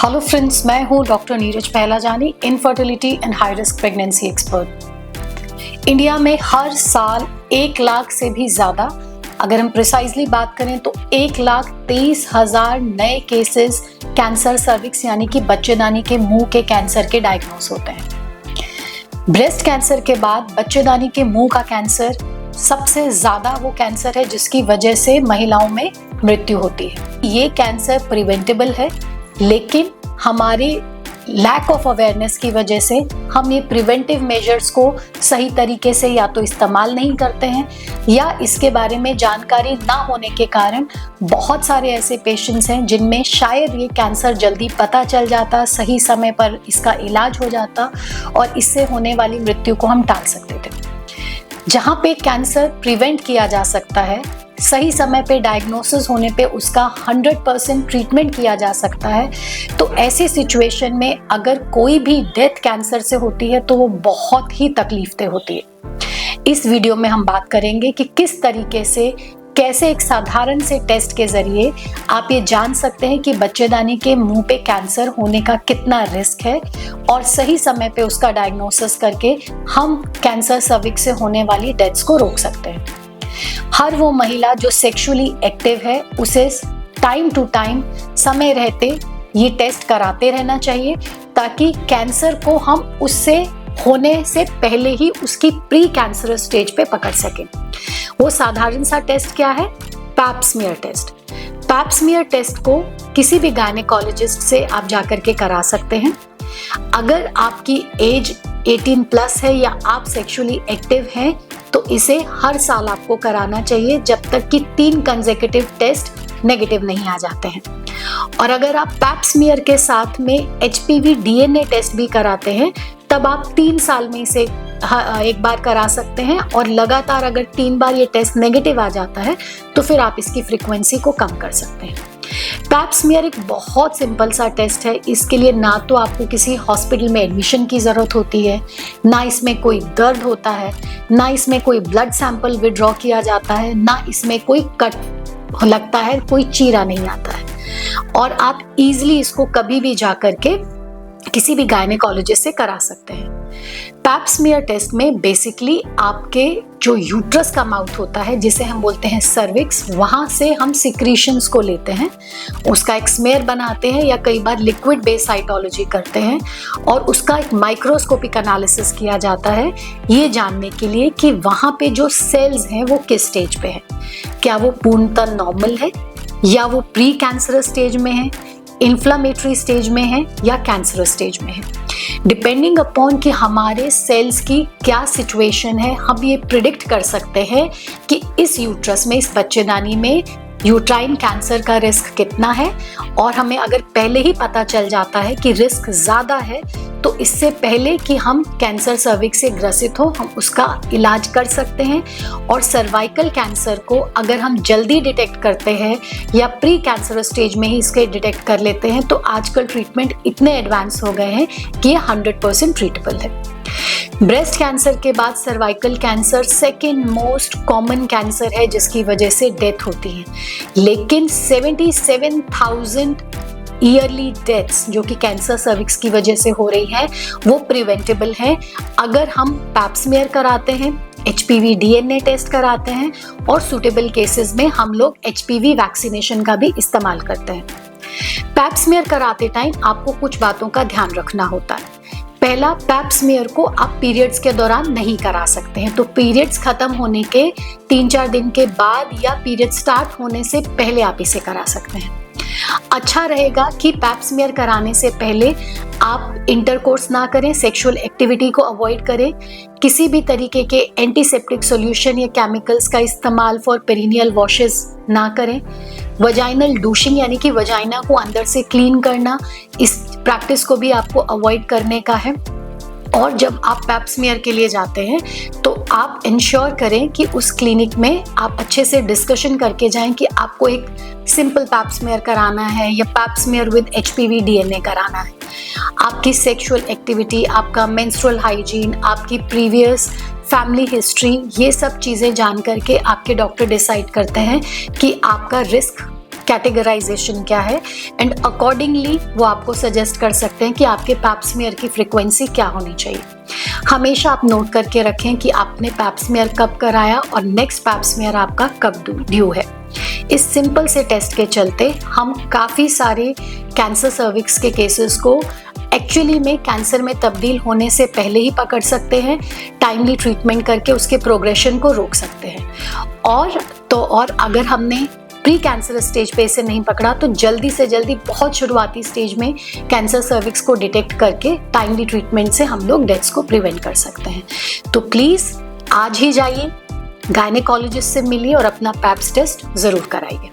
Hello friends, मैं हूं doctor Neeraj Pahlajani, infertility and high risk pregnancy expert. India में हर साल 1 लाख से भी ज़्यादा, अगर हम प्रिसाइजली बात करें तो 1,23,000 नए केसेस कैंसर सर्विक्स यानी कि बच्चेदानी के मुंह के कैंसर के डायग्नोस होते हैं। ब्रेस्ट कैंसर के बाद बच्चेदानी के मुंह का कैंसर सबसे ज़्यादा वो कैंसर है जिसकी वजह से महिलाओं में मृत्यु होती है। ये कैंसर प्रिवेंटेबल है, लेकिन हमारे लैक ऑफ अवेयरनेस की वजह से हम ये प्रिवेंटिव मेजर्स को सही तरीके से या तो इस्तेमाल नहीं करते हैं या इसके बारे में जानकारी ना होने के कारण बहुत सारे ऐसे पेशेंट्स हैं जिनमें शायद ये कैंसर जल्दी पता चल जाता, सही समय पर इसका इलाज हो जाता और इससे होने वाली मृत्यु को हम टाल सकते थे। जहाँ पे कैंसर प्रिवेंट किया जा सकता है, सही समय पे डायग्नोसिस होने पे उसका 100% ट्रीटमेंट किया जा सकता है, तो ऐसी सिचुएशन में अगर कोई भी डेथ कैंसर से होती है तो वो बहुत ही तकलीफदेह होती है। इस वीडियो में हम बात करेंगे कि किस तरीके से, कैसे एक साधारण से टेस्ट के जरिए आप ये जान सकते हैं कि बच्चेदानी के मुंह पे कैंसर होने का कितना रिस्क है और सही समय पे उसका डायग्नोसिस करके हम कैंसर सर्विक्स से होने वाली डेथ्स को रोक सकते हैं। हर वो महिला जो सेक्सुअली एक्टिव है उसे टाइम टू टाइम समय रहते ये टेस्ट कराते रहना चाहिए ताकि कैंसर को हम उससे होने से पहले ही उसकी प्री कैंसरस स्टेज पे पकड़ सकें। वो साधारण सा टेस्ट क्या है? Pap smear test. Pap smear test को किसी भी गायनेकोलॉजिस्ट से आप जाकर के करा सकते हैं। अगर आपकी एज 18 प्लस है या आप सेक्सुअली एक्टिव हैं तो इसे हर साल आपको कराना चाहिए जब तक कि 3 कंसेक्यूटिव टेस्ट नेगेटिव नहीं आ जाते हैं। और अगर आप पैप स्मीयर के साथ में HPV DNA टेस्ट भी कराते हैं तब आप 3 साल में इसे एक बार करा सकते हैं और लगातार अगर 3 बार ये टेस्ट नेगेटिव आ जाता है तो फिर आप इसकी फ्रीक्वेंसी को कम कर सकते हैं। पैप स्मीयर एक बहुत सिंपल सा टेस्ट है। इसके लिए ना तो आपको किसी हॉस्पिटल में एडमिशन की ज़रूरत होती है, ना इसमें कोई दर्द होता है, ना इसमें कोई ब्लड सैंपल विड्रॉ किया जाता है, ना इसमें कोई कट लगता है, कोई चीरा नहीं आता है और आप इजीली इसको कभी भी जा करके किसी भी गायनेकोलॉजिस्ट से करा सकते हैं। पैप स्मीयर टेस्ट में बेसिकली आपके जो यूट्रस का माउथ होता है जिसे हम बोलते हैं सर्विक्स, वहाँ से हम सिक्रीशंस को लेते हैं, उसका एक स्मेयर बनाते हैं या कई बार लिक्विड बेस साइटोलॉजी करते हैं और उसका एक माइक्रोस्कोपिक एनालिसिस किया जाता है ये जानने के लिए कि वहाँ पे जो सेल्स हैं वो किस स्टेज पे है, क्या वो पूर्णतः नॉर्मल है या वो प्री कैंसरस स्टेज में है, इन्फ्लामेटरी स्टेज में है या कैंसरस स्टेज में है। डिपेंडिंग अपॉन कि हमारे सेल्स की क्या सिचुएशन है, हम ये प्रिडिक्ट कर सकते हैं कि इस यूट्रस में, इस बच्चेदानी में यूट्राइन कैंसर का रिस्क कितना है। और हमें अगर पहले ही पता चल जाता है कि रिस्क ज़्यादा है तो इससे पहले कि हम कैंसर सर्विक्स से ग्रसित हो हम उसका इलाज कर सकते हैं। और सर्वाइकल कैंसर को अगर हम जल्दी डिटेक्ट करते हैं या प्री कैंसर स्टेज में ही इसके डिटेक्ट कर लेते हैं तो आजकल ट्रीटमेंट इतने एडवांस हो गए हैं कि ये 100% ट्रीटेबल है। ब्रेस्ट कैंसर के बाद cervical cancer second most common cancer है जिसकी वजह से डेथ होती है, लेकिन 77,000 ईयरली डेथ्स जो कि कैंसर सर्विक्स की वजह से हो रही है वो प्रिवेंटेबल है अगर हम पैप स्मीयर कराते हैं, HPV DNA टेस्ट कराते हैं और सूटेबल केसेस में हम लोग HPV वैक्सीनेशन का भी इस्तेमाल करते हैं। पैप स्मीयर कराते टाइम आपको कुछ बातों का ध्यान रखना होता है। पहला, पैप स्मीयर को आप पीरियड्स के दौरान नहीं करा सकते हैं, तो पीरियड्स खत्म होने के 3-4 दिन के बाद या पीरियड स्टार्ट होने से पहले आप इसे करा सकते हैं। अच्छा रहेगा कि पैप स्मीयर कराने से पहले आप इंटरकोर्स ना करें, सेक्सुअल एक्टिविटी को अवॉइड करें, किसी भी तरीके के एंटीसेप्टिक सॉल्यूशन या केमिकल्स का इस्तेमाल फॉर पेरिनियल वॉशेस ना करें। वजाइनल डूशिंग यानी कि वजाइना को अंदर से क्लीन करना, इस प्रैक्टिस को भी आपको अवॉइड करने का है। और जब आप पैप स्मीयर के लिए जाते हैं तो आप इंश्योर करें कि उस क्लिनिक में आप अच्छे से डिस्कशन करके जाएं कि आपको एक सिंपल पैप स्मीयर कराना है या pap smear with HPV DNA कराना है। आपकी सेक्सुअल एक्टिविटी, आपका मेंस्ट्रुअल हाइजीन, आपकी प्रीवियस फैमिली हिस्ट्री, ये सब चीज़ें जान करके आपके डॉक्टर डिसाइड करते हैं कि आपका रिस्क कैटेगराइजेशन क्या है, एंड अकॉर्डिंगली वो आपको सजेस्ट कर सकते हैं कि आपके पैप स्मीयर की फ्रीक्वेंसी क्या होनी चाहिए। हमेशा आप नोट करके रखें कि आपने पैप स्मीयर कब कराया और नेक्स्ट पैप स्मीयर आपका कब ड्यू है। इस सिंपल से टेस्ट के चलते हम काफ़ी सारे कैंसर सर्विक्स के केसेस को एक्चुअली में कैंसर में तब्दील होने से पहले ही पकड़ सकते हैं, टाइमली ट्रीटमेंट करके उसके प्रोग्रेशन को रोक सकते हैं। और अगर हमने प्री कैंसर स्टेज पे इसे नहीं पकड़ा तो जल्दी से जल्दी बहुत शुरुआती स्टेज में कैंसर सर्विक्स को डिटेक्ट करके टाइमली ट्रीटमेंट से हम लोग डेथ्स को प्रिवेंट कर सकते हैं। तो प्लीज़ आज ही जाइए, गायनेकोलॉजिस्ट से मिलिए और अपना पैप्स टेस्ट ज़रूर कराइए।